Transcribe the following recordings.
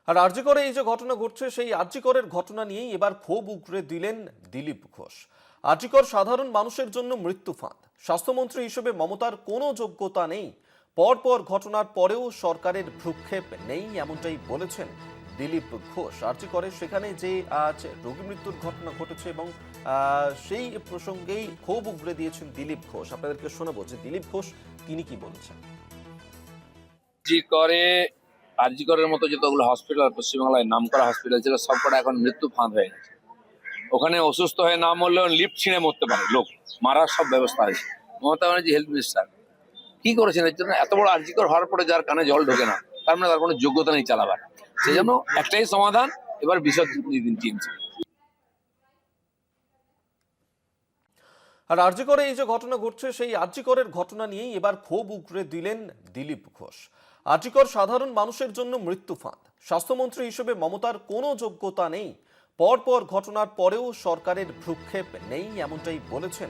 আর আরজিকরে এই যে ঘটনা ঘটছে সেই আরজিকরের ঘটনা নিয়েই এবার ক্ষোভ উগরে দিলেন দিলীপ ঘোষ। আরজিকর সাধারণ মানুষের জন্য মৃত্যু ফাঁদ। স্বাস্থ্যমন্ত্রী হিসেবে মমতার কোনো যোগ্যতা নেই। পরপর ঘটনার পরেও সরকারের ভ্রুক্ষেপ নেই এমনটাই বলেছেন দিলীপ ঘোষ। আরজিকরে সেখানে যে আজ রোগী মৃত্যুর ঘটনা ঘটেছে এবং সেই প্রসঙ্গেই ক্ষোভ উগরে দিয়েছেন দিলীপ ঘোষ। আপনাদেরকে শোনাবো যে দিলীপ ঘোষ তিনি কি বলেছেন। জি করে আরজি করের মতো যতগুলো হসপিটাল পশ্চিমবাংলায় নামকরা হসপিটাল ছিল সবকটা এখন মৃত্যু ফাঁদ হয়ে গেছে। ওখানে অসুস্থ হয়ে না মরলেও লিফট ছিঁড়ে মরতে পারে লোক, মারার সব ব্যবস্থা আছে। মমতা ব্যানার্জি হেলথ মিনিস্টার কি করেছেন এর জন্য? এত বড় আরজিকর হওয়ার পরে যার কানে জল ঢোকে না, তার মানে তার কোনো যোগ্যতা নেই চালাবার। সেই জন্য একটাই সমাধান, এবার বিসর্জন দিন টিএমসি। আর আরজিকরে এই যে ঘটনা ঘটছে সেই আরজিকরের ঘটনা নিয়েই এবার ক্ষোভ উগরে দিলেন দিলীপ ঘোষ। আরজিকর সাধারণ মানুষের জন্য মৃত্যু ফাঁদ। স্বাস্থ্যমন্ত্রী হিসেবে মমতার কোনো যোগ্যতা নেই। পরপর ঘটনার পরেও সরকারের ভ্রুক্ষেপ নেই এমনটাই বলেছেন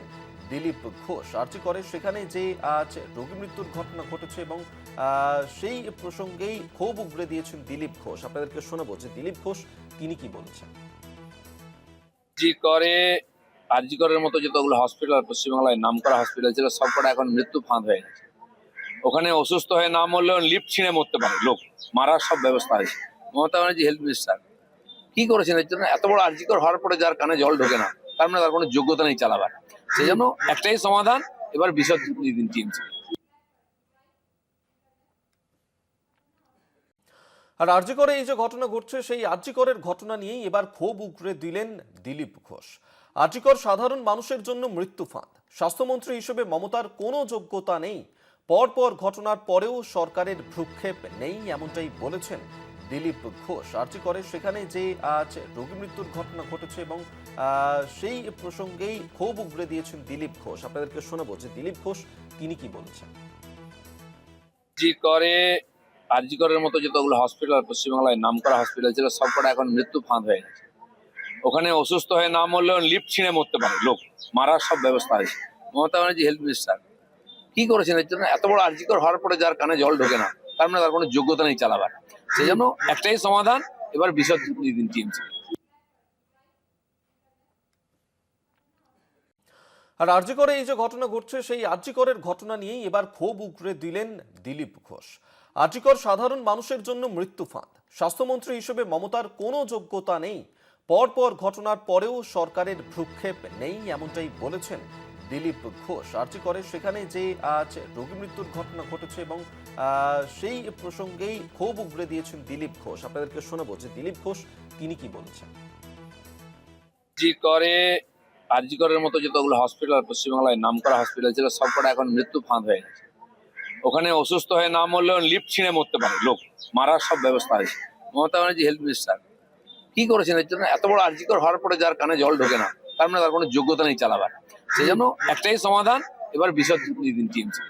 দিলীপ ঘোষ। আরজিকরে সেখানে যে আজ রোগী মৃত্যুর ঘটনা ঘটেছে এবং সেই প্রসঙ্গেই ক্ষোভ উগরে দিয়েছেন দিলীপ ঘোষ। আপনাদেরকে শোনাবো যে দিলীপ ঘোষ তিনি কি বলেছেন। জি করে আরজি করের মতো যতগুলো হসপিটাল পশ্চিমবাংলায় নামকরা হসপিটাল ছিল সবকটা এখন মৃত্যু ফাঁদ হয়ে গেছে। ওখানে অসুস্থ হয়ে না মরলেও লিফট ছিঁড়ে মরতে পারে লোক, মারার সব ব্যবস্থা আছে। মমতা ব্যানার্জি হেলথ মিনিস্টার কি করেছেন এর জন্য? এত বড় আরজিকর হওয়ার পরে যার কানে জল ঢোকে না, তার মানে তার কোনো যোগ্যতা নেই চালাবার। সেই জন্য একটাই সমাধান, এবার বিসর্জন দিন টিএমসি। আর আরজিকরে এই যে ঘটনা ঘটছে সেই আরজিকরের ঘটনা নিয়েই এবার ক্ষোভ উগরে দিলেন দিলীপ ঘোষ। আরজিকর সাধারণ মানুষের জন্য মৃত্যু ফাঁদ। স্বাস্থ্যমন্ত্রী হিসেবে মমতার কোনো যোগ্যতা নেই। পরপর ঘটনার পরেও সরকারের ভ্রুক্ষেপ নেই এমনটাই বলেছেন দিলীপ ঘোষ। আরজিকরে সেখানে যে আজ রোগী মৃত্যুর ঘটনা ঘটেছে এবং সেই প্রসঙ্গেই ক্ষোভ উগরে দিয়েছেন দিলীপ ঘোষ। আপনাদেরকে শোনাবো যে দিলীপ ঘোষ তিনি কি বলেছেন। জি করে আরজি করের মতো যতগুলো হসপিটাল পশ্চিমবাংলায় নামকরা হসপিটাল ছিল সবকটা এখন মৃত্যু ফাঁদ হয়ে গেছে। ওখানে অসুস্থ হয়ে না মরলেও লিফট ছিঁড়ে মরতে পারে লোক, মারার সব ব্যবস্থা আছে। মমতা ব্যানার্জি হেলথ মিনিস্টার কি করেছেন এর জন্য? এত বড় আরজিকর হওয়ার পরে যার কানে জল ঢোকে না, তার মানে তার কোনো যোগ্যতা নেই চালাবার। সেই জন্য একটাই সমাধান, এবার বিসর্জন দিন টিএমসি। আর আরজিকরে এই যে ঘটনা ঘটছে সেই আরজিকরের ঘটনা নিয়েই এবার ক্ষোভ উগরে দিলেন দিলীপ ঘোষ। আরজিকর সাধারণ মানুষের জন্য মৃত্যু ফাঁদ। স্বাস্থ্যমন্ত্রী হিসেবে মমতার কোনো যোগ্যতা নেই। পরপর ঘটনার পরেও সরকারের ভ্রুক্ষেপ নেই এমনটাই বলেছেন দিলীপ ঘোষ। আরজিকরে সেখানে যে আজ রোগী মৃত্যুর ঘটনা ঘটেছে এবং সেই প্রসঙ্গেই ক্ষোভ উগরে দিয়েছেন দিলীপ ঘোষ। আপনাদেরকে শোনাবো যে দিলীপ ঘোষ তিনি কি বলেছেন। জি করে আরজি করের মতো যতগুলো হসপিটাল পশ্চিমবাংলায় নামকরা হসপিটাল ছিল সবকটা এখন মৃত্যু ফাঁদ হয়ে গেছে। ওখানে অসুস্থ হয়ে না মরলেও লিফট ছিঁড়ে মরতে পারে লোক, মারার সব ব্যবস্থা আছে। মমতা ব্যানার্জি হেলথ মিনিস্টার কি করেছেন এর জন্য? এত বড় আরজিকর হওয়ার পরে যার কানে জল ঢোকে না, তার মানে তার কোনো যোগ্যতা নেই চালাবার। সেই জন্য একটাই সমাধান, এবার বিসর্জন দিন টিএমসি।